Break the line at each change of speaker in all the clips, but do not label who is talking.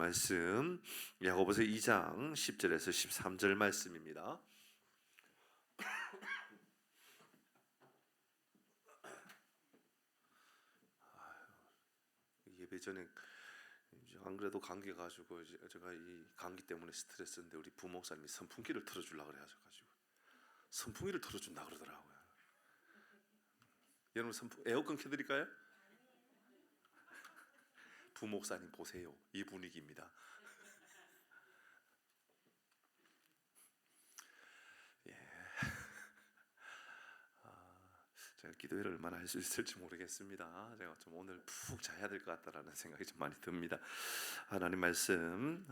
말씀 야고보서 2장 10절에서 13절 말씀입니다. 예배 전에 안 그래도 감기 가지고 제가 이 감기 때문에 스트레스인데 우리 부목사님이 선풍기를 틀어주려고 그래가지고 선풍기를 틀어준다 그러더라고요. 여러분 에어컨 켜드릴까요? 부목사님 보세요. 이 분위기입니다. 예. 제가 기도회를 얼마나 할 수 있을지 모르겠습니다. 제가 좀 오늘 푹 자야 될 것 같다라는 생각이 좀 많이 듭니다. 하나님 말씀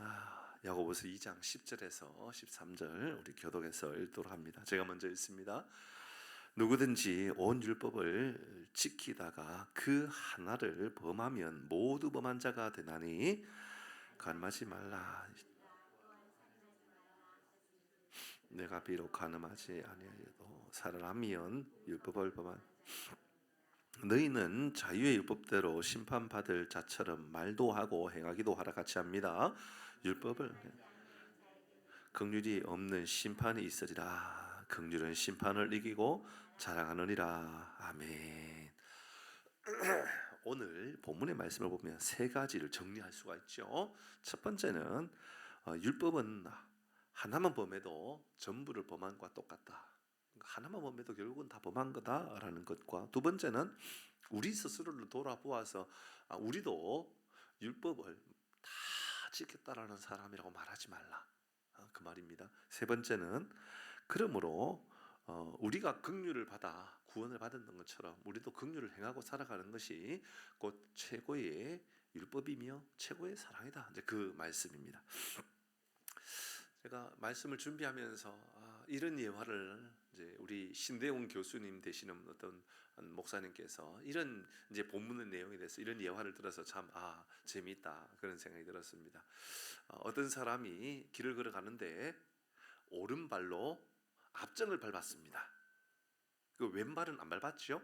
야고보서 2장 10절에서 13절 우리 교독에서 읽도록 합니다. 제가 먼저 읽습니다. 누구든지 온 율법을 지키다가 그 하나를 범하면 모두 범한 자가 되나니 간음하지 말라. 내가 비록 간음하지 아니하여도 살아나면 율법을 범한 너희는 자유의 율법대로 심판받을 자처럼 말도 하고 행하기도 하라 같이 합니다. 율법을 긍휼이 없는 심판이 있으리라. 긍휼은 심판을 이기고 자랑하느니라. 아멘. 오늘 본문의 말씀을 보면 세 가지를 정리할 수가 있죠. 첫 번째는 율법은 하나만 범해도 전부를 범한 것과 똑같다. 하나만 범해도 결국은 다 범한 거다라는 것과, 두 번째는 우리 스스로를 돌아보아서 우리도 율법을 다 지켰다라는 사람이라고 말하지 말라, 그 말입니다. 세 번째는 그러므로 우리가 긍휼을 받아 구원을 받은 것처럼 우리도 긍휼을 행하고 살아가는 것이 곧 최고의 율법이며 최고의 사랑이다. 이제 그 말씀입니다. 제가 말씀을 준비하면서 이런 예화를 이제 우리 신대웅 교수님 되시는 어떤 목사님께서 이런 이제 본문의 내용에 대해서 이런 예화를 들어서 참 재미있다 그런 생각이 들었습니다. 어떤 사람이 길을 걸어가는데 오른발로 앞정을 밟았습니다. 그 왼발은 안 밟았죠?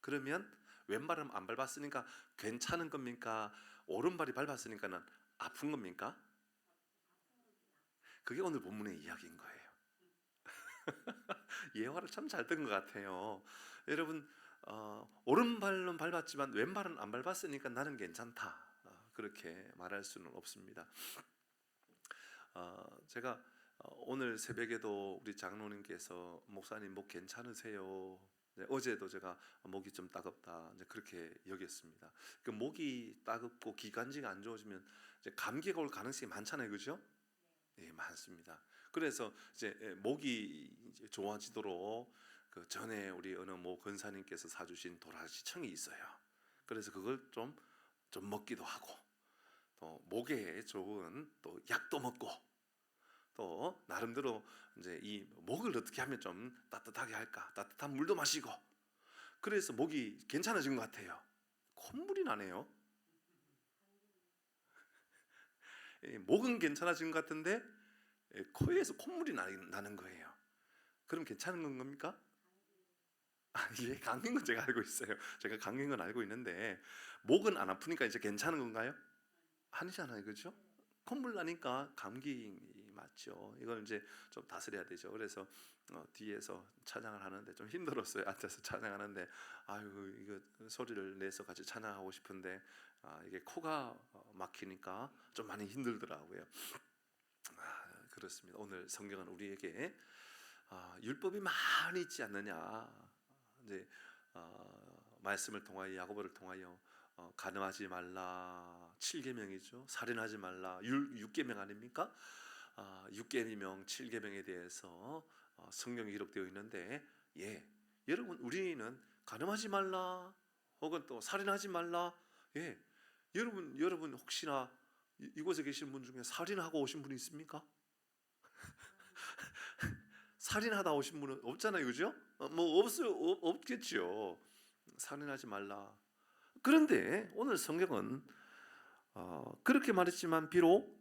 그러면 왼발은 안 밟았으니까 괜찮은 겁니까? 오른발이 밟았으니까는 아픈 겁니까? 그게 오늘 본문의 이야기인 거예요. 예화를 참 잘 든 것 같아요. 여러분 오른발은 밟았지만 왼발은 안 밟았으니까 나는 괜찮다, 그렇게 말할 수는 없습니다. 제가 오늘 새벽에도 우리 장로님께서 목사님 목 괜찮으세요? 어제도 제가 목이 좀 따갑다 이제 그렇게 여겼습니다. 그 목이 따갑고 기관지가 안 좋아지면 이제 감기가 올 가능성이 많잖아요, 그죠? 네, 많습니다. 그래서 이제 목이 이제 좋아지도록 그 전에 우리 어느 모 권사님께서 사주신 도라지청이 있어요. 그래서 그걸 좀 먹기도 하고, 또 목에 좋은 또 약도 먹고, 또 나름대로 이제 이 목을 어떻게 하면 좀 따뜻하게 할까, 따뜻한 물도 마시고, 그래서 목이 괜찮아진 것 같아요. 콧물이 나네요. 목은 괜찮아진 것 같은데 코에서 콧물이 나는 거예요. 그럼 괜찮은 겁니까? 예, 감기인 건 제가 알고 있어요. 제가 감기인 건 알고 있는데 목은 안 아프니까 이제 괜찮은 건가요? 아니잖아요, 그렇죠? 콧물 나니까 감기 맞죠. 이걸 이제 좀 다스려야 되죠. 그래서 뒤에서 찬양을 하는데 좀 힘들었어요. 앉아서 찬양하는데 아유, 이거 소리를 내서 같이 찬양하고 싶은데 이게 코가 막히니까 좀 많이 힘들더라고요. 그렇습니다. 오늘 성경은 우리에게 율법이 많이 있지 않느냐, 이제 말씀을 통하여 야고보를 통하여 간음하지 말라 7계명이죠. 살인하지 말라 6계명 아닙니까? 6계명 7계명에 대해서 성경에 기록되어 있는데, 여러분 우리는 간음하지 말라 혹은 또 살인하지 말라, 여러분 혹시나 이곳에 계신 분 중에 살인하고 오신 분이 있습니까? 살인하다 오신 분은 없잖아요, 그죠? 없겠죠. 살인하지 말라. 그런데 오늘 성경은 그렇게 말했지만 비록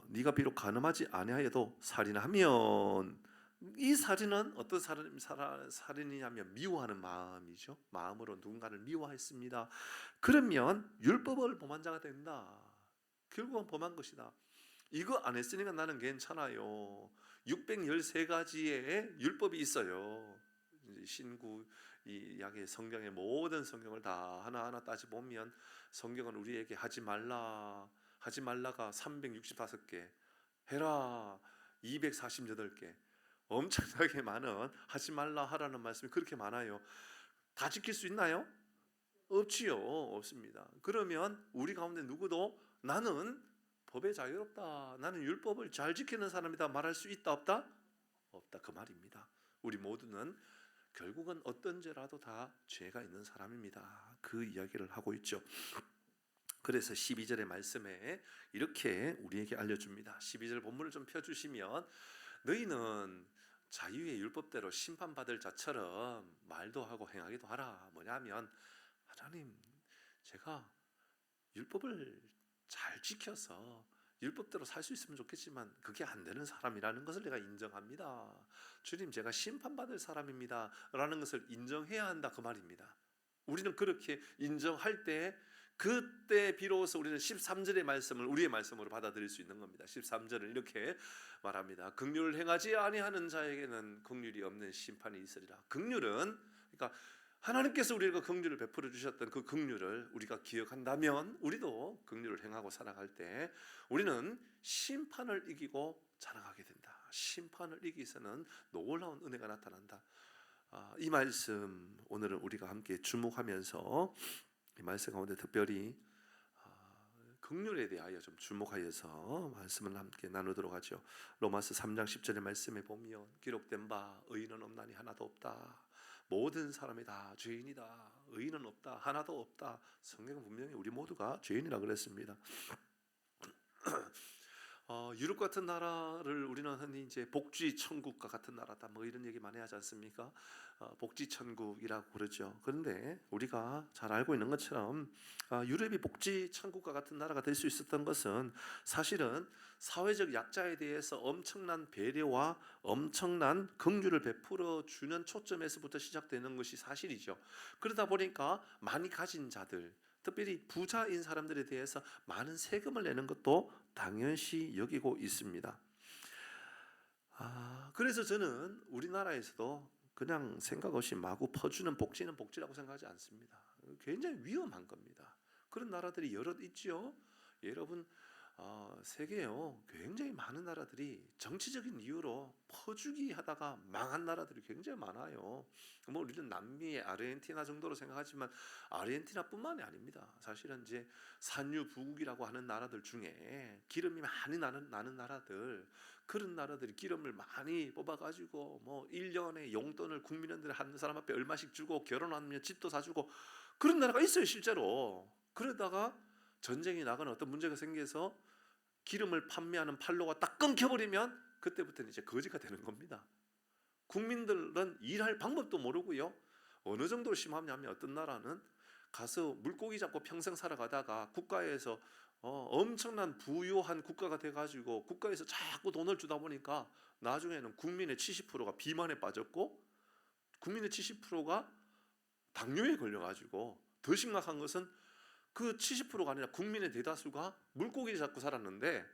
네가 비록 간음하지 아니하여도 살인하면, 이 살인은 어떤 살인이냐면 미워하는 마음이죠. 마음으로 누군가를 미워했습니다. 그러면 율법을 범한 자가 된다. 결국은 범한 것이다. 이거 안 했으니까 나는 괜찮아요. 613가지의 율법이 있어요. 신구 이 약의 성경의 모든 성경을 다 하나하나 따져 보면 성경은 우리에게 하지 말라가 365개, 해라 248개, 엄청나게 많은 하지 말라 하라는 말씀이 그렇게 많아요. 다 지킬 수 있나요? 없지요. 없습니다. 그러면 우리 가운데 누구도 나는 법에 자유롭다, 나는 율법을 잘 지키는 사람이다 말할 수 있다 없다? 없다 그 말입니다. 우리 모두는 결국은 어떤 죄라도 다 죄가 있는 사람입니다. 그 이야기를 하고 있죠. 그래서 12절의 말씀에 이렇게 우리에게 알려줍니다. 12절 본문을 좀 펴주시면 너희는 자유의 율법대로 심판받을 자처럼 말도 하고 행하기도 하라. 뭐냐면 하나님, 제가 율법을 잘 지켜서 율법대로 살 수 있으면 좋겠지만 그게 안 되는 사람이라는 것을 내가 인정합니다. 주님, 제가 심판받을 사람입니다 라는 것을 인정해야 한다 그 말입니다. 우리는 그렇게 인정할 때 그때 비로소 우리는 13절의 말씀을 우리의 말씀으로 받아들일 수 있는 겁니다. 13절은 이렇게 말합니다. 긍휼을 행하지 아니하는 자에게는 긍휼이 없는 심판이 있으리라. 긍휼은 그러니까 하나님께서 우리에게 긍휼을 베풀어 주셨던 그 긍휼을 우리가 기억한다면 우리도 긍휼을 행하고 살아갈 때 우리는 심판을 이기고 자라가게 된다. 심판을 이기서는 놀라운 은혜가 나타난다. 이 말씀 오늘은 우리가 함께 주목하면서 이 말씀 가운데 특별히 긍휼에 대하여 좀 주목하여서 말씀을 함께 나누도록 하죠. 로마서 3장 10절의 말씀에 보면 기록된 바 의인은 없나니 하나도 없다. 모든 사람이 다 죄인이다. 의인은 없다. 하나도 없다. 성경은 분명히 우리 모두가 죄인이라 그랬습니다. 유럽 같은 나라를 우리는 흔히 이제 복지 천국과 같은 나라다 뭐 이런 얘기 많이 하지 않습니까? 복지 천국이라고 그러죠. 그런데 우리가 잘 알고 있는 것처럼 유럽이 복지 천국과 같은 나라가 될 수 있었던 것은 사실은 사회적 약자에 대해서 엄청난 배려와 엄청난 긍휼을 베풀어 주는 초점에서부터 시작되는 것이 사실이죠. 그러다 보니까 많이 가진 자들, 특별히 부자인 사람들에 대해서 많은 세금을 내는 것도 당연시 여기고 있습니다. 그래서 저는 우리나라에서도 그냥 생각 없이 마구 퍼주는 복지는 복지라고 생각하지 않습니다. 굉장히 위험한 겁니다. 그런 나라들이 여럿 있죠. 여러분 세계에요 굉장히 많은 나라들이 정치적인 이유로 퍼주기 하다가 망한 나라들이 굉장히 많아요. 뭐 우리는 남미의 아르헨티나 정도로 생각하지만 아르헨티나뿐만이 아닙니다. 사실은 이제 산유부국이라고 하는 나라들 중에 기름이 많이 나는 나라들, 그런 나라들이 기름을 많이 뽑아가지고 뭐 1년에 용돈을 국민들 한 사람 앞에 얼마씩 주고 결혼하면 집도 사주고 그런 나라가 있어요 실제로. 그러다가 전쟁이 나거나 어떤 문제가 생겨서 기름을 판매하는 판로가 딱 끊겨버리면 그때부터는 이제 거지가 되는 겁니다. 국민들은 일할 방법도 모르고요. 어느 정도로 심하냐면 어떤 나라는 가서 물고기 잡고 평생 살아가다가 국가에서 엄청난 부유한 국가가 돼가지고 국가에서 자꾸 돈을 주다 보니까 나중에는 국민의 70%가 비만에 빠졌고 국민의 70%가 당뇨에 걸려가지고 더 심각한 것은 그 70%가 아니라 국민의 대다수가 물고기를 잡고 살았는데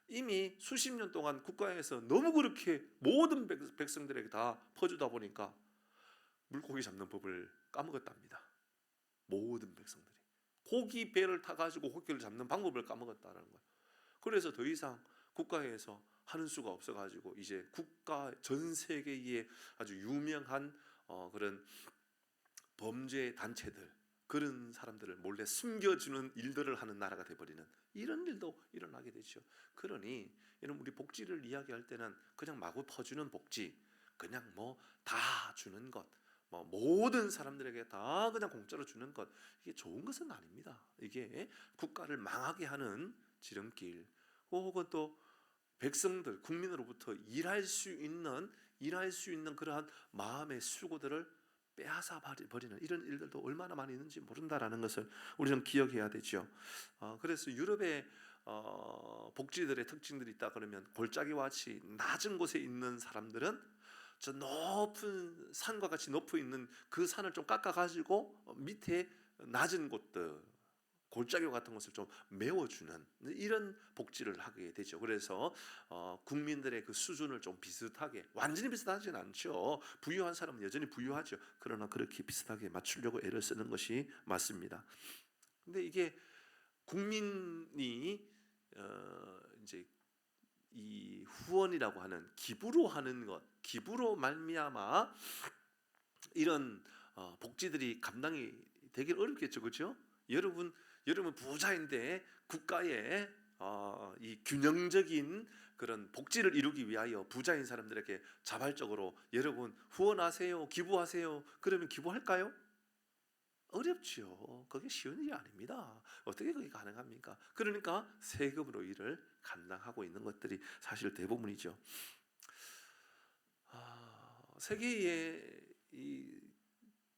이미 수십 년 동안 국가에서 너무 그렇게 모든 백성들에게 다 퍼주다 보니까 물고기 잡는 법을 까먹었답니다. 모든 백성들이 고기 배를 타가지고 고기를 잡는 방법을 까먹었다는 거예요. 그래서 더 이상 국가에서 하는 수가 없어가지고 이제 국가 전 세계에 아주 유명한 그런 범죄 단체들, 그런 사람들을 몰래 숨겨주는 일들을 하는 나라가 돼버리는 이런 일도 일어나게 되죠. 그러니 이런 우리 복지를 이야기할 때는 그냥 마구 퍼주는 복지, 그냥 뭐 다 주는 것, 뭐 모든 사람들에게 다 그냥 공짜로 주는 것, 이게 좋은 것은 아닙니다. 이게 국가를 망하게 하는 지름길, 혹은 또 백성들, 국민으로부터 일할 수 있는 그러한 마음의 수고들을 빼앗아 버리는 이런 일들도 얼마나 많이 있는지 모른다라는 것을 우리는 기억해야 되죠. 그래서 유럽의 복지들의 특징들이 있다 그러면 골짜기와 같이 낮은 곳에 있는 사람들은 저 높은 산과 같이 높이 있는 그 산을 좀 깎아가지고 밑에 낮은 곳들, 골짜기 같은 것을 좀 메워주는 이런 복지를 하게 되죠. 그래서 국민들의 그 수준을 좀 비슷하게, 완전히 비슷하지는 않죠. 부유한 사람은 여전히 부유하죠. 그러나 그렇게 비슷하게 맞추려고 애를 쓰는 것이 맞습니다. 근데 이게 국민이 이제 이 후원이라고 하는 기부로 하는 것, 기부로 말미암아 이런 복지들이 감당이 되긴 어렵겠죠, 그렇죠? 여러분 부자인데 국가의 이 균형적인 그런 복지를 이루기 위하여 부자인 사람들에게 자발적으로 여러분 후원하세요, 기부하세요. 그러면 기부할까요? 어렵죠. 그게 쉬운 일이 아닙니다. 어떻게 그게 가능합니까? 그러니까 세금으로 이를 감당하고 있는 것들이 사실 대부분이죠. 세계의 이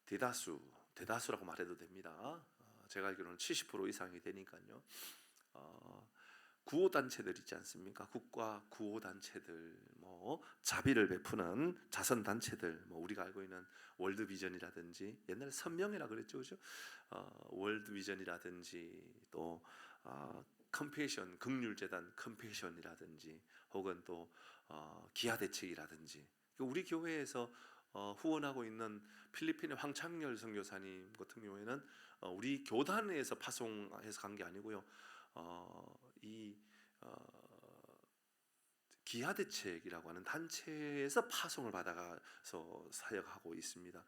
대다수라고 말해도 됩니다. 제가 알기로는 70% 이상이 되니까요. 구호단체들 있지 않습니까? 국가 구호단체들, 뭐 자비를 베푸는 자선단체들, 뭐 우리가 알고 있는 월드비전이라든지, 옛날에 선명이라 그랬죠, 그죠? 월드비전이라든지 또 컴패션, 긍휼재단 컴패션이라든지, 혹은 또 기아대책이라든지, 우리 교회에서 후원하고 있는 필리핀의 황창열 선교사님 같은 경우에는 우리 교단에서 파송해서 간 게 아니고요. 이 기아대책이라고 하는 단체에서 파송을 받아가서 사역하고 있습니다.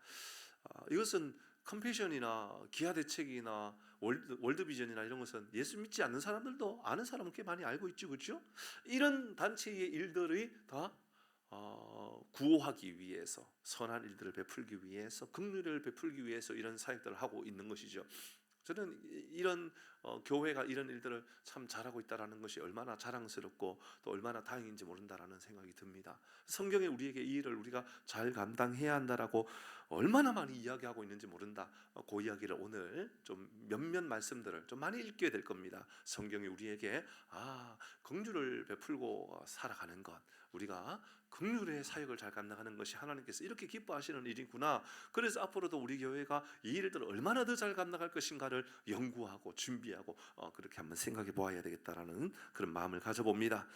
이것은 컴패션이나 기아대책이나 월드비전이나 이런 것은 예수 믿지 않는 사람들도 아는 사람은 꽤 많이 알고 있죠, 그렇죠? 이런 단체의 일들이 다 구호하기 위해서, 선한 일들을 베풀기 위해서, 긍휼을 베풀기 위해서 이런 사역들을 하고 있는 것이죠. 저는 이런 교회가 이런 일들을 참 잘하고 있다는 것이 얼마나 자랑스럽고 또 얼마나 다행인지 모른다라는 생각이 듭니다. 성경에 우리에게 이 일을 우리가 잘 감당해야 한다라고 얼마나 많이 이야기하고 있는지 모른다. 그 이야기를 오늘 좀 몇몇 말씀들을 좀 많이 읽게 될 겁니다. 성경이 우리에게 긍휼을 베풀고 살아가는 것, 우리가 긍휼의 사역을 잘 감당하는 것이 하나님께서 이렇게 기뻐하시는 일이구나. 그래서 앞으로도 우리 교회가 이 일들을 얼마나 더 잘 감당할 것인가를 연구하고 준비하고 그렇게 한번 생각해 보아야 되겠다라는 그런 마음을 가져봅니다.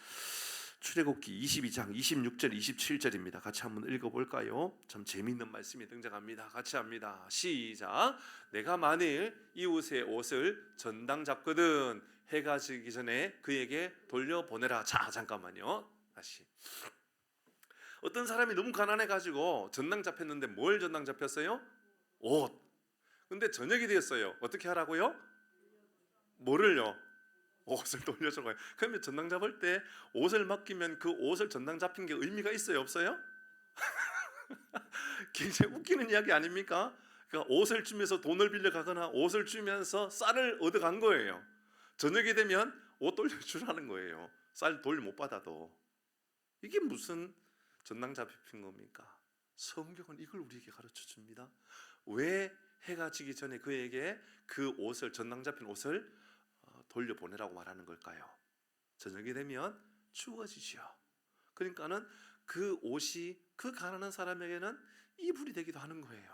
출애굽기 22장 26절 27절입니다. 같이 한번 읽어볼까요? 참 재미있는 말씀이 등장합니다. 같이 합니다. 시작. 내가 만일 이웃의 옷을 전당 잡거든 해가 지기 전에 그에게 돌려보내라. 자, 잠깐만요. 다시. 어떤 사람이 너무 가난해가지고 전당 잡혔는데 뭘 전당 잡혔어요? 옷. 근데 저녁이 되었어요. 어떻게 하라고요? 뭐를요? 옷을 돌려준 거예요. 그러면 전당 잡을 때 옷을 맡기면 그 옷을 전당 잡힌 게 의미가 있어요, 없어요? 굉장히 웃기는 이야기 아닙니까? 그러니까 옷을 주면서 돈을 빌려 가거나 옷을 주면서 쌀을 얻어 간 거예요. 저녁이 되면 옷 돌려주라는 거예요. 쌀 돌 못 받아도. 이게 무슨 전당 잡힌 겁니까? 성경은 이걸 우리에게 가르쳐 줍니다. 왜 해가 지기 전에 그에게 그 옷을, 전당 잡힌 옷을 돌려보내라고 말하는 걸까요? 저녁이 되면 추워지죠. 그러니까는 그 옷이 그 가난한 사람에게는 이불이 되기도 하는 거예요.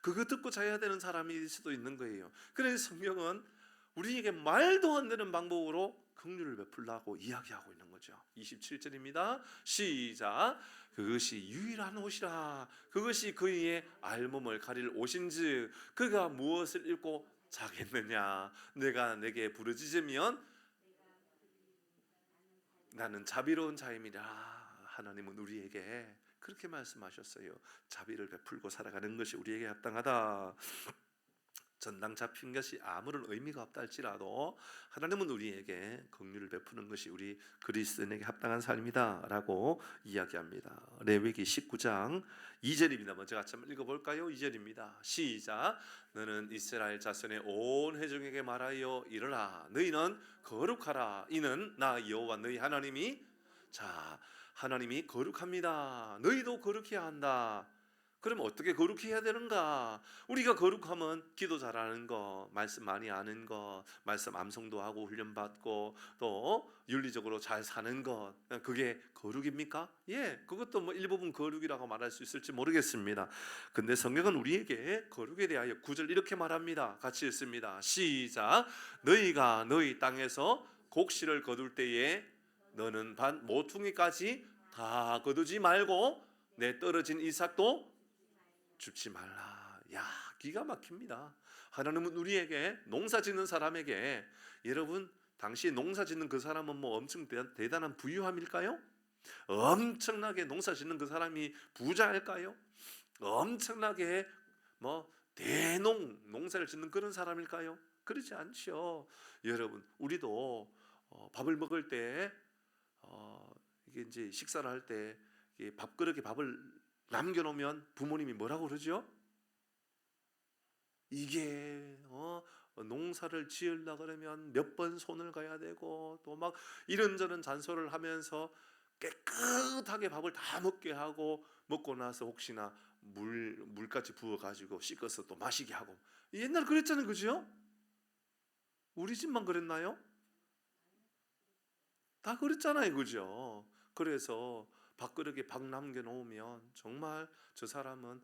그거 듣고 자야 되는 사람일 수도 있는 거예요. 그래서 성경은 우리에게 말도 안 되는 방법으로 긍휼을 베풀라고 이야기하고 있는 거죠. 27절입니다. 시작. 그것이 유일한 옷이라. 그것이 그의 알몸을 가릴 옷인즉 그가 무엇을 입고 자겠느냐. 내가 내게 부르짖으면 나는 자비로운 자임이라. 하나님은 우리에게 그렇게 말씀하셨어요. 자비를 베풀고 살아가는 것이 우리에게 합당하다. 전당 잡힌 것이 아무런 의미가 없다 할지라도 하나님은 우리에게 긍휼을 베푸는 것이 우리 그리스도인에게 합당한 삶이다 라고 이야기합니다. 레위기 19장 2절입니다. 먼저 같이 한번 읽어볼까요? 2절입니다. 시작. 너는 이스라엘 자손의 온 회중에게 말하여 이르라. 너희는 거룩하라. 이는 나 여호와 너희 하나님이, 자, 하나님이 거룩합니다. 너희도 거룩해야 한다. 그럼 어떻게 거룩해야 되는가? 우리가 거룩하면 기도 잘하는 거, 말씀 많이 아는 거, 말씀 암송도 하고 훈련받고 또 윤리적으로 잘 사는 것, 그게 거룩입니까? 예, 그것도 뭐 일부분 거룩이라고 말할 수 있을지 모르겠습니다. 근데 성경은 우리에게 거룩에 대하여 9절 이렇게 말합니다. 같이 읽습니다. 시작. 너희가 너희 땅에서 곡식을 거둘 때에 너는 반 모퉁이까지 다 거두지 말고 내 떨어진 이삭도 줍지 말라. 야, 기가 막힙니다. 하나님은 우리에게, 농사 짓는 사람에게, 여러분 당시 농사 짓는 그 사람은 뭐 엄청 대단한 부유함일까요? 엄청나게 농사 짓는 그 사람이 부자일까요? 엄청나게 뭐 농사를 짓는 그런 사람일까요? 그렇지 않죠. 여러분, 우리도 밥을 먹을 때 이게 이제 식사를 할 때 밥그릇에 밥을 남겨놓으면 부모님이 뭐라고 그러죠? 이게 농사를 지으려 그러면 몇 번 손을 가야 되고 또 막 이런저런 잔소리를 하면서 깨끗하게 밥을 다 먹게 하고, 먹고 나서 혹시나 물까지 부어가지고 씻어서 또 마시게 하고. 옛날 그랬잖아요, 그죠? 우리 집만 그랬나요? 다 그랬잖아요, 그죠? 그래서 밥그릇에 밥 남겨놓으면 정말 저 사람은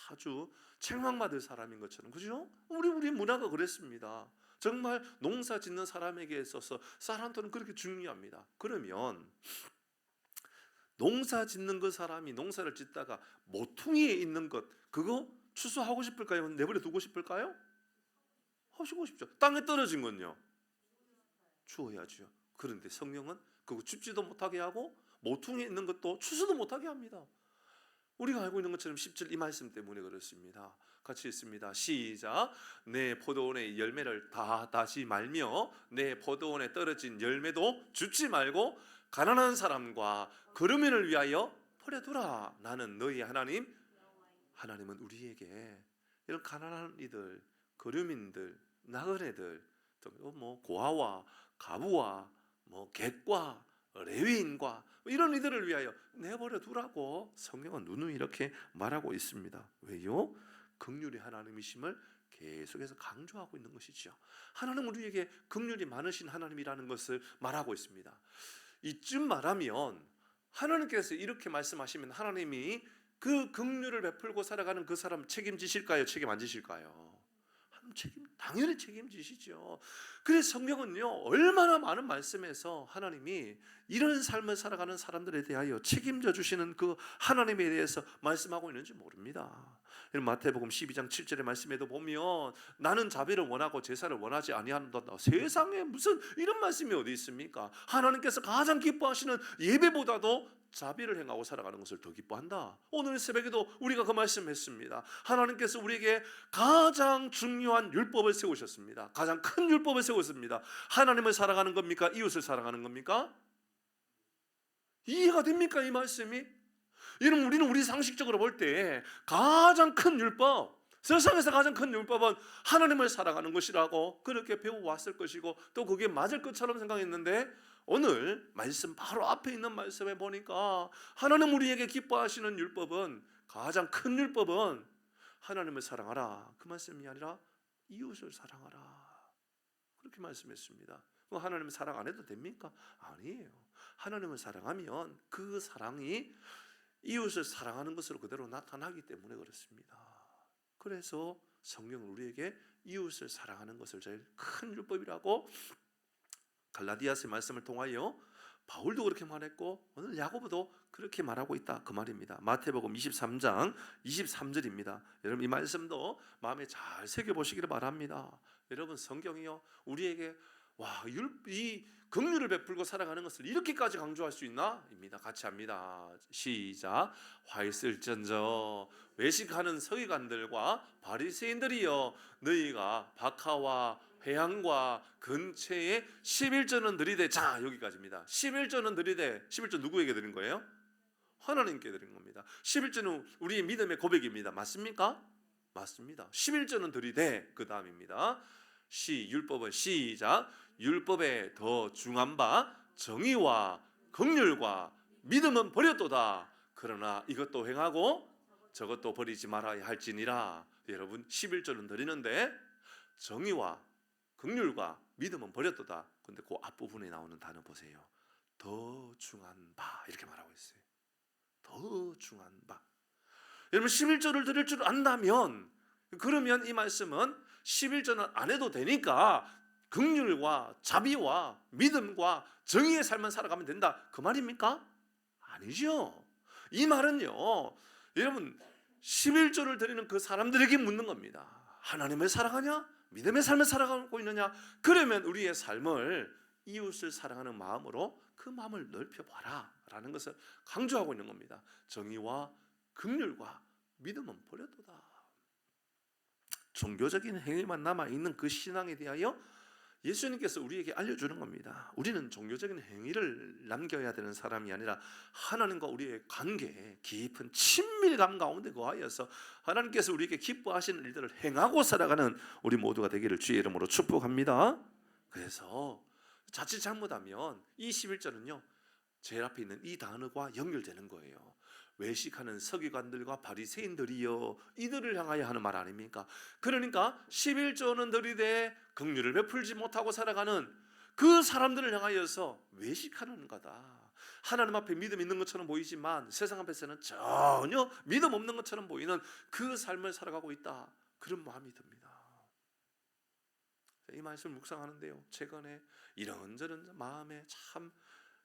아주 책망받을 사람인 것처럼, 그죠? 우리 문화가 그랬습니다. 정말 농사 짓는 사람에게 있어서 쌀1톤은 그렇게 중요합니다. 그러면 농사 짓는 그 사람이 농사를 짓다가 모퉁이에 있는 것, 그거 추수하고 싶을까요? 내버려 두고 싶을까요? 하시고 싶죠. 땅에 떨어진 건요, 주워야죠. 그런데 성령은 그거 줍지도 못하게 하고 모퉁이에 있는 것도 추수도 못하게 합니다. 우리가 알고 있는 것처럼 10절 이 말씀 때문에 그렇습니다. 같이 읽습니다. 시작. 내 포도원의 열매를 다 다시 말며 내 포도원에 떨어진 열매도 줍지 말고 가난한 사람과 거르면을 위하여 버려두라. 나는 너희 하나님. 하나님은 우리에게 이런 가난한 이들, 거류민들, 나그네들, 뭐 고아와 가부와 뭐 객과 레위인과 이런 이들을 위하여 내버려 두라고 성경은 누누이 이렇게 말하고 있습니다. 왜요? 긍휼이 하나님이심을 계속해서 강조하고 있는 것이죠. 하나님은 우리에게 긍휼이 많으신 하나님이라는 것을 말하고 있습니다. 이쯤 말하면 하나님께서 이렇게 말씀하시면 하나님이 그 긍휼을 베풀고 살아가는 그 사람 책임지실까요? 책임 안 지실까요? 당연히 책임지시죠. 그래서 성경은요, 얼마나 많은 말씀에서 하나님이 이런 삶을 살아가는 사람들에 대하여 책임져 주시는 그 하나님에 대해서 말씀하고 있는지 모릅니다. 마태복음 12장 7절의 말씀에도 보면 나는 자비를 원하고 제사를 원하지 아니한다. 세상에 무슨 이런 말씀이 어디 있습니까? 하나님께서 가장 기뻐하시는 예배보다도 자비를 행하고 살아가는 것을 더 기뻐한다. 오늘 새벽에도 우리가 그 말씀했습니다. 하나님께서 우리에게 가장 중요한 율법을 세우셨습니다. 가장 큰 율법을 세우셨습니다. 하나님을 사랑하는 겁니까? 이웃을 사랑하는 겁니까? 이해가 됩니까, 이 말씀이? 여러분, 우리는 우리 상식적으로 볼 때 가장 큰 율법, 세상에서 가장 큰 율법은 하나님을 사랑하는 것이라고 그렇게 배워왔을 것이고 또 그게 맞을 것처럼 생각했는데, 오늘 말씀 바로 앞에 있는 말씀에 보니까 하나님 우리에게 기뻐하시는 율법은, 가장 큰 율법은 하나님을 사랑하라, 그 말씀이 아니라 이웃을 사랑하라, 그렇게 말씀했습니다. 그럼 하나님을 사랑 안 해도 됩니까? 아니에요. 하나님을 사랑하면 그 사랑이 이웃을 사랑하는 것으로 그대로 나타나기 때문에 그렇습니다. 그래서 성경은 우리에게 이웃을 사랑하는 것을 제일 큰 율법이라고 갈라디아서의 말씀을 통하여 바울도 그렇게 말했고 오늘 야고보도 그렇게 말하고 있다, 그 말입니다. 마태복음 23장 23절입니다. 여러분, 이 말씀도 마음에 잘 새겨보시기를 바랍니다. 여러분, 성경이요, 우리에게 이 긍휼을 베풀고 살아가는 것을 이렇게까지 강조할 수 있나? 입니다. 같이 합니다. 시작. 화 있을전저 외식하는 서기관들과 바리새인들이여, 너희가 박하와 회향과 근처에 11조는 드리되. 자, 여기까지입니다. 11조는 드리되. 11조 누구에게 드린 거예요? 하나님께 드린 겁니다. 11조는 우리의 믿음의 고백입니다. 맞습니까? 맞습니다. 11조는 드리되, 그 다음입니다. 율법은 시작. 율법에 더 중한 바 정의와 긍휼과 믿음은 버렸도다. 그러나 이것도 행하고 저것도 버리지 말아야 할지니라. 여러분 11절은 드리는데 정의와 긍휼과 믿음은 버렸도다. 근데 그 앞부분에 나오는 단어 보세요. 더 중한 바 이렇게 말하고 있어요. 더 중한 바. 여러분 11절을 드릴 줄 안다면 그러면 이 말씀은 11절은 안 해도 되니까 긍휼과 자비와 믿음과 정의의 삶을 살아가면 된다 그 말입니까? 아니죠. 이 말은요 여러분 11절을 드리는 그 사람들에게 묻는 겁니다. 하나님을 사랑하냐? 믿음의 삶을 살아가고 있느냐? 그러면 우리의 삶을 이웃을 사랑하는 마음으로 그 마음을 넓혀봐라 라는 것을 강조하고 있는 겁니다. 정의와 긍휼과 믿음은 버렸도다. 종교적인 행위만 남아있는 그 신앙에 대하여 예수님께서 우리에게 알려주는 겁니다. 우리는 종교적인 행위를 남겨야 되는 사람이 아니라 하나님과 우리의 관계, 깊은 친밀감 가운데 거하여서 하나님께서 우리에게 기뻐하시는 일들을 행하고 살아가는 우리 모두가 되기를 주의 이름으로 축복합니다. 그래서 자칫 잘못하면 이 11절은요 제일 앞에 있는 이 단어와 연결되는 거예요. 외식하는 서기관들과 바리새인들이여 이들을 향하여 하는 말 아닙니까? 그러니까 11조는 들이되 긍휼을 베풀지 못하고 살아가는 그 사람들을 향하여서 외식하는 거다. 하나님 앞에 믿음 있는 것처럼 보이지만 세상 앞에서는 전혀 믿음 없는 것처럼 보이는 그 삶을 살아가고 있다. 그런 마음이 듭니다. 이 말씀을 묵상하는데요 최근에 이런저런 마음에 참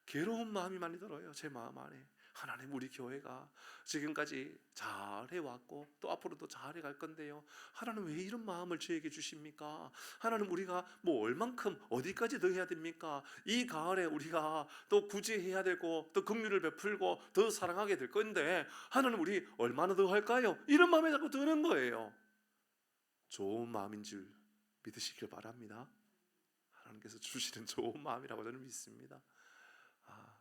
괴로운 마음이 많이 들어요. 제 마음 안에 하나님 우리 교회가 지금까지 잘해왔고 또 앞으로도 잘해갈 건데요 하나님 왜 이런 마음을 저에게 주십니까? 하나님 우리가 뭐 얼만큼 어디까지 더 해야 됩니까? 이 가을에 우리가 또 구제해야 되고 또 긍휼을 베풀고 더 사랑하게 될 건데 하나님 우리 얼마나 더 할까요? 이런 마음이 자꾸 드는 거예요. 좋은 마음인 줄 믿으시길 바랍니다. 하나님께서 주시는 좋은 마음이라고 저는 믿습니다.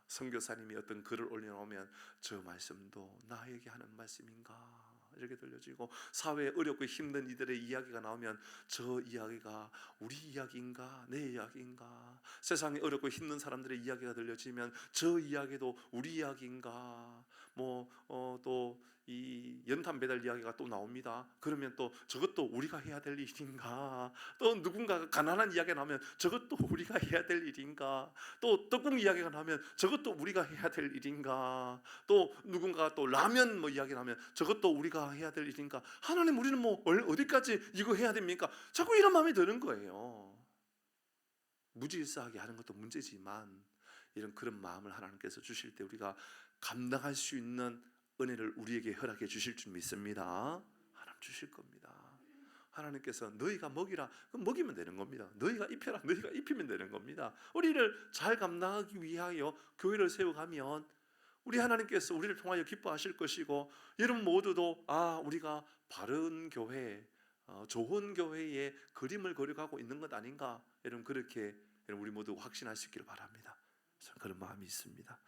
선교사님이 어떤 글을 올려놓으면 저 말씀도 나에게 하는 말씀인가 이렇게 들려지고 사회에 어렵고 힘든 이들의 이야기가 나오면 저 이야기가 우리 이야기인가 내 이야기인가 세상에 어렵고 힘든 사람들의 이야기가 들려지면 저 이야기도 우리 이야기인가 또 이 연탄 배달 이야기가 또 나옵니다. 그러면 또 저것도 우리가 해야 될 일인가 또 누군가가 가난한 이야기가 나오면 저것도 우리가 해야 될 일인가 또 떡국 이야기가 나오면 저것도 우리가 해야 될 일인가 또 누군가가 또 라면 이야기 나오면 저것도 우리가 해야 될 일인가 하나님 우리는 어디까지 이거 해야 됩니까? 자꾸 이런 마음이 드는 거예요. 무질서하게 하는 것도 문제지만 이런 그런 마음을 하나님께서 주실 때 우리가 감당할 수 있는 은혜를 우리에게 허락해 주실 줄 믿습니다. 하나님 주실 겁니다. 하나님께서 너희가 먹이라 그럼 먹이면 되는 겁니다. 너희가 입혀라 너희가 입히면 되는 겁니다. 우리를 잘 감당하기 위하여 교회를 세워가면 우리 하나님께서 우리를 통하여 기뻐하실 것이고 여러분 모두도 우리가 바른 교회 좋은 교회의 그림을 그려가고 있는 것 아닌가 여러분 그렇게 우리 모두 확신할 수 있기를 바랍니다. 저는 그런 마음이 있습니다.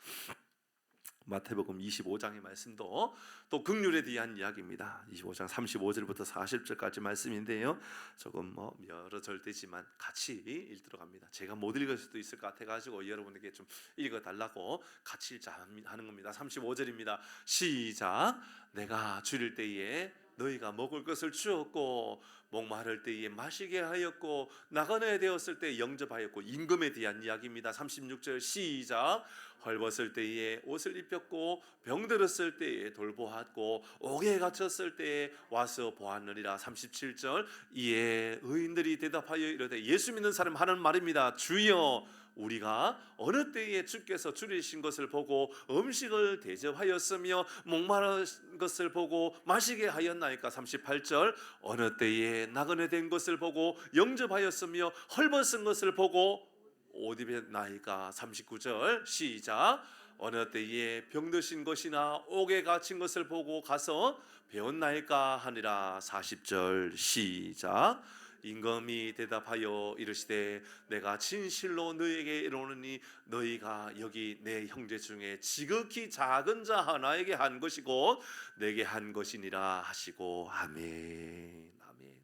마태복음 25장의 말씀도 또 긍휼에 대한 이야기입니다. 25장 35절부터 40절까지 말씀인데요 조금 여러 절대지만 같이 읽도록 합니다. 제가 못 읽을 수도 있을 것 같아가지고 여러분에게 좀 읽어달라고 같이 읽자 하는 겁니다. 35절입니다 시작. 내가 줄일 때에 너희가 먹을 것을 주었고 목마를 때에 마시게 하였고 나그네 되었을 때 영접하였고 임금에 대한 이야기입니다. 36절 시작. 헐벗을 때에 옷을 입혔고 병들었을 때에 돌보았고 옥에 갇혔을 때에 와서 보았느니라. 37절 이에 의인들이 대답하여 이르되 예수 믿는 사람 하는 말입니다. 주여 우리가 어느 때에 주께서 줄이신 것을 보고 음식을 대접하였으며 목마른 것을 보고 마시게 하였나이까. 38절 어느 때에 나그네 된 것을 보고 영접하였으며 헐벗은 것을 보고 옷 입었나이까. 39절 시작. 어느 때에 병드신 것이나 옥에 갇힌 것을 보고 가서 배웠나이까 하니라. 40절 시작. 임금이 대답하여 이르시되 내가 진실로 너희에게 이르노니 너희가 여기 내 형제 중에 지극히 작은 자 하나에게 한 것이고 내게 한 것이니라 하시고 아멘. 아멘.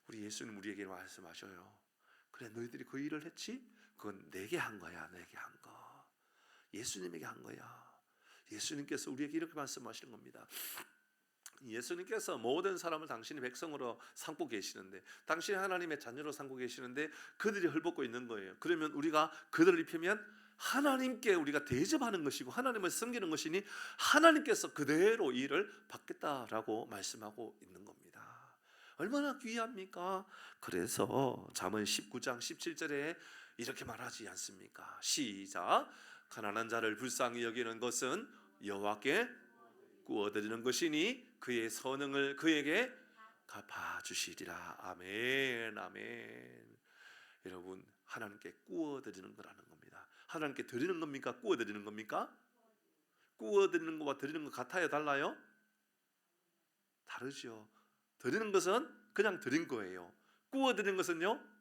우리 예수님 우리에게 말씀하셔요. 그래 너희들이 그 일을 했지? 그건 내게 한 거야. 내게 한 거. 예수님에게 한 거야. 예수님께서 우리에게 이렇게 말씀하시는 겁니다. 예수님께서 모든 사람을 당신의 백성으로 삼고 계시는데, 당신이 하나님의 자녀로 삼고 계시는데 그들이 헐벗고 있는 거예요. 그러면 우리가 그들을 입히면 하나님께 우리가 대접하는 것이고 하나님을 섬기는 것이니 하나님께서 그대로 이 일을 받겠다라고 말씀하고 있는 겁니다. 얼마나 귀합니까? 그래서 잠언 19장 17절에 이렇게 말하지 않습니까? 시작. 가난한 자를 불쌍히 여기는 것은 여호와께 구워드리는 것이니 그의 선응을 그에게 갚아주시리라. 아멘, 아멘. 여러분, 하나님께 구워드리는 거라는 겁니다. 하나님께 드리는 겁니까? 구워드리는 겁니까? 구워드리는 것과 드리는 것 같아요? 달라요? 다르죠. 드리는 것은 그냥 드린 거예요. 구워드리는 것은요?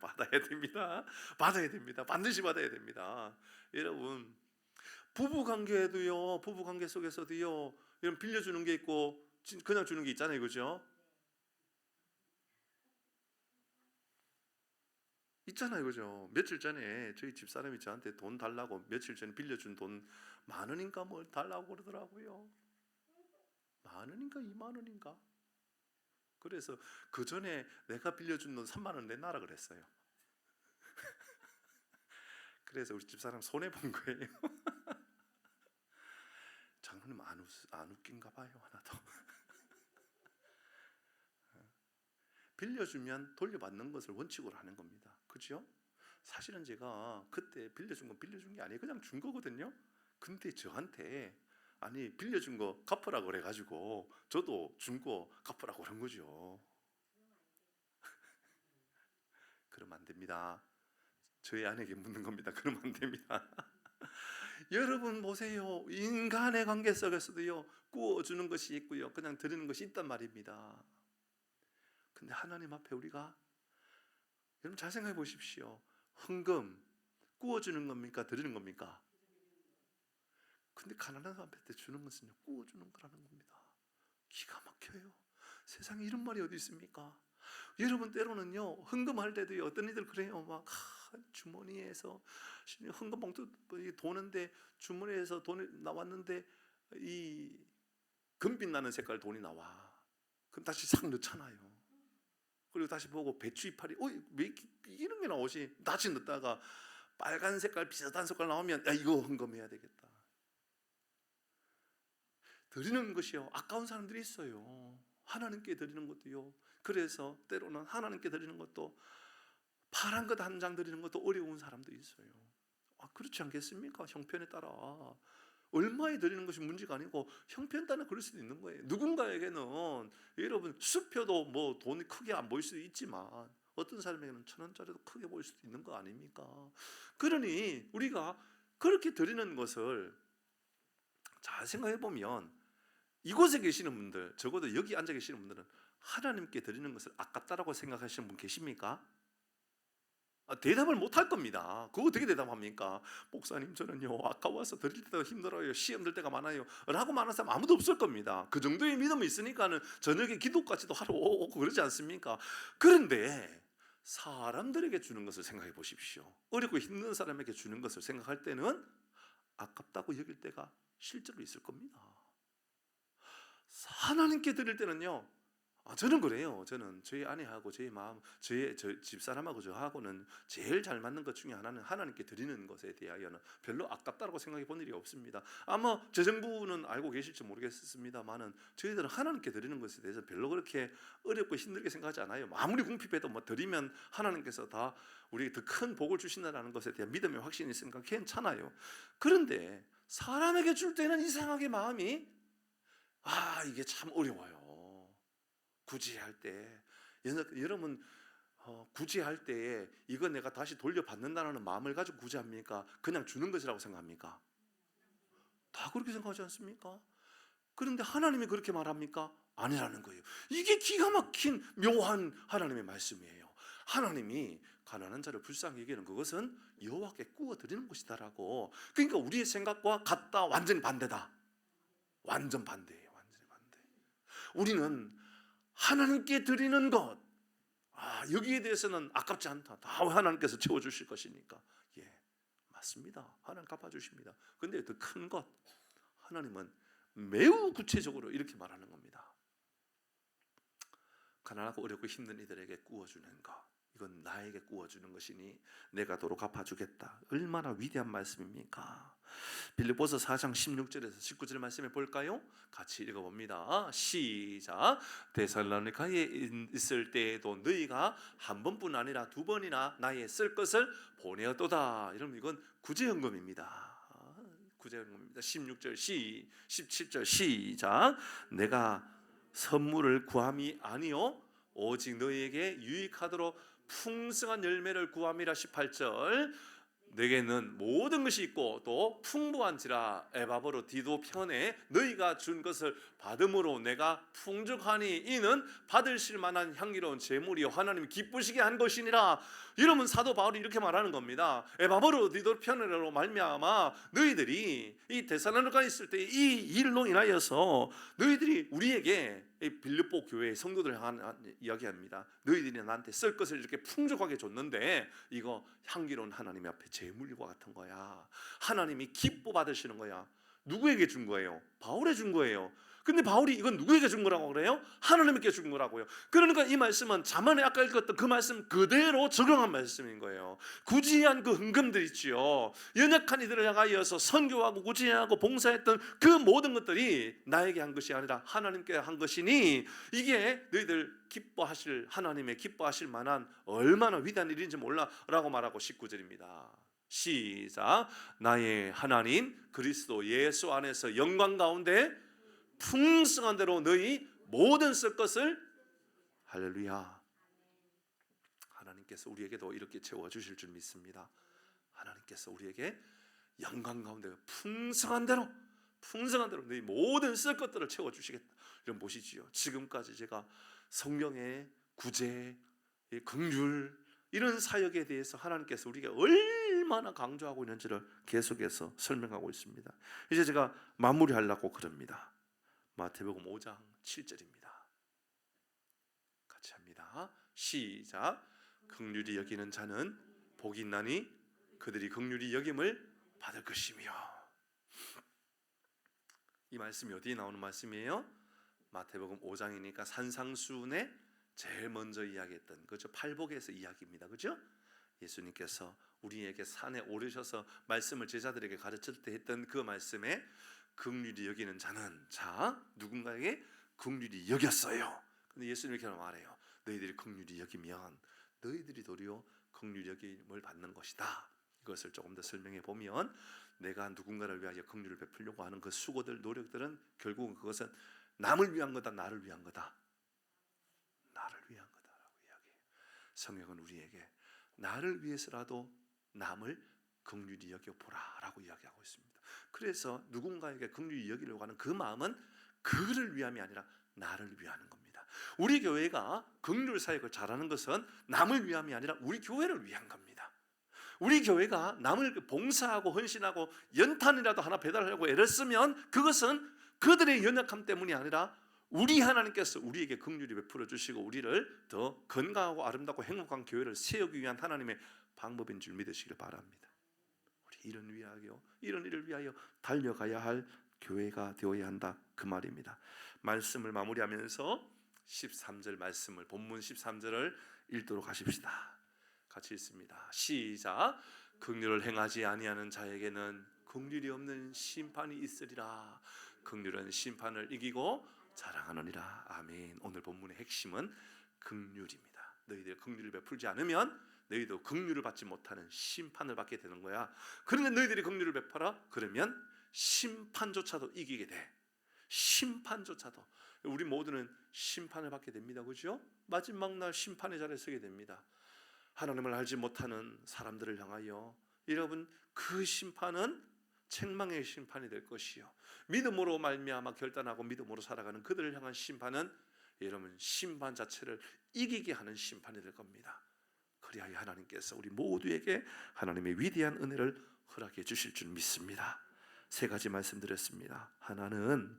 받아야 됩니다. 받아야 됩니다. 반드시 받아야 됩니다. 여러분, 부부관계에도요, 부부관계 속에서도요, 이런 빌려주는 게 있고 그냥 주는 게 있잖아요, 그죠? 있잖아요, 그죠? 며칠 전에 저희 집사람이 저한테 돈 달라고 며칠 전에 빌려준 돈 10,000원인가 뭘 달라고 그러더라고요. 10,000원인가 20,000원인가? 그래서 그 전에 내가 빌려준 돈 30,000원 내놔라 그랬어요. 그래서 우리 집사람 손해 본 거예요. 장로님 안 웃긴가 봐요, 하나도. 빌려주면 돌려받는 것을 원칙으로 하는 겁니다. 그렇죠? 사실은 제가 그때 빌려준 건 빌려준 게 아니에요. 그냥 준 거거든요. 근데 저한테 아니 빌려준 거 갚으라고 그래가지고 저도 준 거 갚으라고 그런 거죠. 그러면 안 됩니다. 저희 아내에게 묻는 겁니다. 그러면 안 됩니다. 여러분 보세요. 인간의 관계 속에서도요, 구워주는 것이 있고요, 그냥 드리는 것이 있단 말입니다. 근데 하나님 앞에 우리가, 여러분 잘 생각해 보십시오. 헌금 구워주는 겁니까? 드리는 겁니까? 근데 가난한 사람한테 주는 것은요, 구워주는 거라는 겁니다. 기가 막혀요. 세상에 이런 말이 어디 있습니까? 여러분 때로는요, 헌금할 때도요, 어떤 이들 그래요. 막 주머니에서 헌금 봉투 도는데 주머니에서 돈이 나왔는데 이 금빛 나는 색깔 돈이 나와. 그럼 다시 싹 넣잖아요. 그리고 다시 보고 배추 이파리, 왜 이런 게 나오지? 다시 넣다가 빨간 색깔 비슷한 색깔 나오면 야, 이거 헌금해야 되겠다. 드리는 것이요, 아까운 사람들이 있어요. 하나님께 드리는 것도요. 그래서 때로는 하나님께 드리는 것도, 파란 것 한 장 드리는 것도 어려운 사람도 있어요. 그렇지 않겠습니까? 형편에 따라 얼마에 드리는 것이 문제가 아니고 형편 따라 그럴 수도 있는 거예요. 누군가에게는 여러분 수표도 뭐 돈이 크게 안 보일 수도 있지만 어떤 사람에게는 1,000원짜리도 크게 보일 수도 있는 거 아닙니까? 그러니 우리가 그렇게 드리는 것을 잘 생각해 보면, 이곳에 계시는 분들, 적어도 여기 앉아 계시는 분들은 하나님께 드리는 것을 아깝다라고 생각하시는 분 계십니까? 대답을 못 할 겁니다. 그거 어떻게 대답합니까? 목사님, 저는요 아까워서 드릴 때도 힘들어요, 시험 들 때가 많아요 라고 말하는 사람 아무도 없을 겁니다. 그 정도의 믿음이 있으니까는 저녁에 기도까지도 하러 오고 그러지 않습니까? 그런데 사람들에게 주는 것을 생각해 보십시오. 어렵고 힘든 사람에게 주는 것을 생각할 때는 아깝다고 여길 때가 실제로 있을 겁니다. 하나님께 드릴 때는요, 저는 그래요. 저는 저희 아내하고 저희 마음, 저희 집사람하고 저하고는 제일 잘 맞는 것 중에 하나는 하나님께 드리는 것에 대하여는 별로 아깝다고 생각해 본 일이 없습니다. 아마 재정부는 알고 계실지 모르겠습니다만은 저희들은 하나님께 드리는 것에 대해서 별로 그렇게 어렵고 힘들게 생각하지 않아요. 아무리 궁핍해도 뭐 드리면 하나님께서 다 우리에게 더 큰 복을 주신다는 것에 대한 믿음의 확신이 있으니까 괜찮아요. 그런데 사람에게 줄 때는 이상하게 마음이 이게 참 어려워요. 구제할 때, 여러분 구제할 때에 이거 내가 다시 돌려받는다는 마음을 가지고 구제합니까? 그냥 주는 것이라고 생각합니까? 다 그렇게 생각하지 않습니까? 그런데 하나님이 그렇게 말합니까? 아니라는 거예요. 이게 기가 막힌 묘한 하나님의 말씀이에요. 하나님이 가난한 자를 불쌍히 여기는 그것은 여호와께 구워 드리는 것이다라고. 그러니까 우리의 생각과 같다, 완전 반대다. 완전 반대예요. 완전 반대. 우리는 하나님께 드리는 것, 여기에 대해서는 아깝지 않다. 다 하나님께서 채워주실 것이니까. 맞습니다. 하나님 갚아주십니다. 근데 더 큰 것, 하나님은 매우 구체적으로 이렇게 말하는 겁니다. 가난하고 어렵고 힘든 이들에게 구워주는 것, 이건 나에게 구워주는 것이니 내가 도로 갚아주겠다. 얼마나 위대한 말씀입니까? 빌립보서 4장 16절에서 19절 말씀해 볼까요? 같이 읽어봅니다. 시작. 데살로니가에 있을 때에도 너희가 한 번뿐 아니라 두 번이나 나의 쓸 것을 보내었도다. 여러분, 이건 구제연금입니다. 구제연금입니다. 16절 17절 시작. 내가 선물을 구함이 아니요 오직 너희에게 유익하도록 풍성한 열매를 구함이라. 18절. 내게는 모든 것이 있고 또 풍부한지라. 에바브로 디도 편에 너희가 준 것을 받음으로 내가 풍족하니 이는 받으실 만한 향기로운 제물이요 하나님이 기쁘시게 한 것이니라. 이러면 사도 바울이 이렇게 말하는 겁니다. 에바브로 디도 편으로 말미암아 너희들이 이 데살로니가에 있을 때 이 일로 인하여서 너희들이 우리에게 빌립보 교회의 성도들 향한 이야기합니다. 너희들이 나한테 쓸 것을 이렇게 풍족하게 줬는데 이거 향기로운 하나님 앞에 제물과 같은 거야. 하나님이 기뻐 받으시는 거야. 누구에게 준 거예요? 바울에 준 거예요. 근데 바울이 이건 누구에게 준 거라고 그래요? 하나님께 준 거라고요. 그러니까 이 말씀은 자만에 아까 읽었던 그 말씀 그대로 적용한 말씀인 거예요. 구제한 그 헌금들 있지요. 연약한 이들을 향하여서 선교하고 구제하고 봉사했던 그 모든 것들이 나에게 한 것이 아니라 하나님께 한 것이니 이게 너희들 기뻐하실, 하나님의 기뻐하실 만한 얼마나 위대한 일인지 몰라라고 말하고 19절입니다. 시작. 나의 하나님 그리스도 예수 안에서 영광 가운데 풍성한 대로 너희 모든 쓸 것을. 할렐루야. 하나님께서 우리에게도 이렇게 채워주실 줄 믿습니다. 하나님께서 우리에게 영광 가운데 풍성한 대로 너희 모든 쓸 것들을 채워주시겠다. 이런 보시지요. 지금까지 제가 성령의 구제, 긍휼 이런 사역에 대해서 하나님께서 우리가 얼마나 강조하고 있는지를 계속해서 설명하고 있습니다. 이제 제가 마무리하려고 그럽니다. 마태복음 5장 7절입니다. 같이 합니다. 시작. 긍휼히 여기는 자는 복이 있나니 그들이 긍휼히 여김을 받을 것이며. 이 말씀이 어디에 나오는 말씀이에요? 마태복음 5장이니까 산상수훈에 제일 먼저 이야기했던 그죠? 팔복에서 이야기입니다. 그죠? 예수님께서 우리에게 산에 오르셔서 말씀을 제자들에게 가르칠 때 했던 그 말씀에 긍휼히 여기는 자는 누군가에게 긍휼히 여겼어요. 근데 예수님이 이렇게 말해요. 너희들이 긍휼히 여기면 너희들이 도리어 긍휼히 여김을 받는 것이다. 이것을 조금 더 설명해 보면 내가 누군가를 위하여 긍휼을 베풀려고 하는 그 수고들, 노력들은 결국은 그것은 남을 위한 거다, 나를 위한 거다. 나를 위한 거다라고 이야기해요. 성경은 우리에게 나를 위해서라도 남을 긍휼히 여겨보라라고 이야기하고 있습니다. 그래서 누군가에게 긍휼히 여기려고 하는 그 마음은 그를 위함이 아니라 나를 위하는 겁니다. 우리 교회가 긍휼 사역을 잘하는 것은 남을 위함이 아니라 우리 교회를 위한 겁니다. 우리 교회가 남을 봉사하고 헌신하고 연탄이라도 하나 배달하려고 애를 쓰면 그것은 그들의 연약함 때문이 아니라 우리 하나님께서 우리에게 긍휼히 베풀어 주시고 우리를 더 건강하고 아름답고 행복한 교회를 세우기 위한 하나님의 방법인 줄 믿으시길 바랍니다. 이런 일을 위하여 달려가야 할 교회가 되어야 한다 그 말입니다. 말씀을 마무리하면서 13절 말씀을 본문 13절을 읽도록 하십시다. 같이 읽습니다. 시작. 긍휼을 행하지 아니하는 자에게는 긍휼이 없는 심판이 있으리라. 긍휼은 심판을 이기고 자랑하느니라. 아멘. 오늘 본문의 핵심은 긍휼입니다. 너희들 긍휼을 베풀지 않으면 너희도 긍휼을 받지 못하는 심판을 받게 되는 거야. 그러니까 너희들이 긍휼을 베풀어. 그러면 심판조차도 이기게 돼. 심판조차도. 우리 모두는 심판을 받게 됩니다. 그렇죠? 마지막 날 심판의 자리에 서게 됩니다. 하나님을 알지 못하는 사람들을 향하여 여러분 그 심판은 책망의 심판이 될 것이요. 믿음으로 말미암아 결단하고 믿음으로 살아가는 그들을 향한 심판은 여러분 심판 자체를 이기게 하는 심판이 될 겁니다. 그리하여 하나님께서 우리 모두에게 하나님의 위대한 은혜를 허락해 주실 줄 믿습니다. 세 가지 말씀드렸습니다. 하나는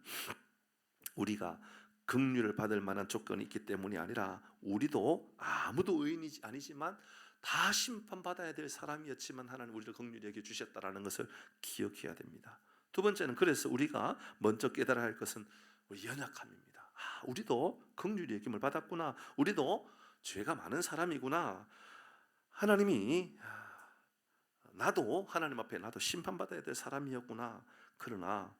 우리가 긍휼을 받을 만한 조건이 있기 때문이 아니라 우리도 아무도 의인이 아니지만 다 심판받아야 될 사람이었지만 하나님 우리를 긍휼히 여겨 주셨다라는 것을 기억해야 됩니다. 두 번째는 그래서 우리가 먼저 깨달아야 할 것은 우리 연약함입니다. 우리도 긍휼의 여김을 받았구나. 우리도 죄가 많은 사람이구나. 하나님이 나도 하나님 앞에 나도 심판받아야 될 사람이었구나. 그러나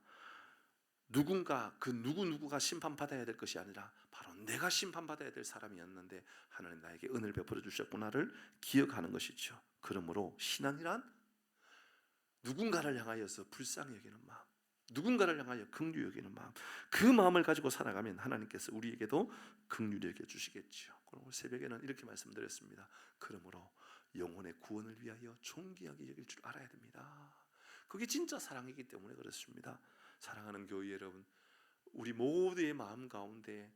누군가 그 누구누구가 심판받아야 될 것이 아니라 바로 내가 심판받아야 될 사람이었는데 하나님 나에게 은혜를 베풀어 주셨구나를 기억하는 것이죠. 그러므로 신앙이란 누군가를 향하여서 불쌍히 여기는 마음, 누군가를 향하여 긍휼히 여기는 마음, 그 마음을 가지고 살아가면 하나님께서 우리에게도 긍휼히 여겨 주시겠죠. 그럼 새벽에는 이렇게 말씀드렸습니다. 그러므로 영혼의 구원을 위하여 존귀하게 여길 줄 알아야 됩니다. 그게 진짜 사랑이기 때문에 그렇습니다. 사랑하는 교회 여러분, 우리 모두의 마음 가운데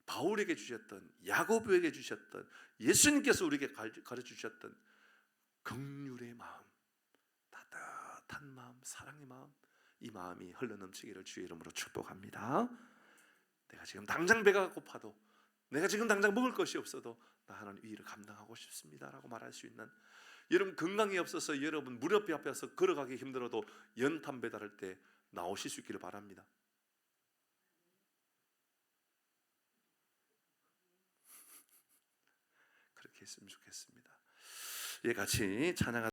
바울에게 주셨던, 야고보에게 주셨던, 예수님께서 우리에게 가르쳐 주셨던 긍휼의 마음, 따뜻한 마음, 사랑의 마음, 이 마음이 흘러넘치기를 주의 이름으로 축복합니다. 내가 지금 당장 배가 고파도, 내가 지금 당장 먹을 것이 없어도 나 하나님 이 일을 감당하고 싶습니다라고 말할 수 있는, 여러분 건강이 없어서 여러분 무릎 앞에서 걸어가기 힘들어도 연탄 배달할 때 나오실 수 있기를 바랍니다. 그렇게 했으면 좋겠습니다. 예, 같이 찬양하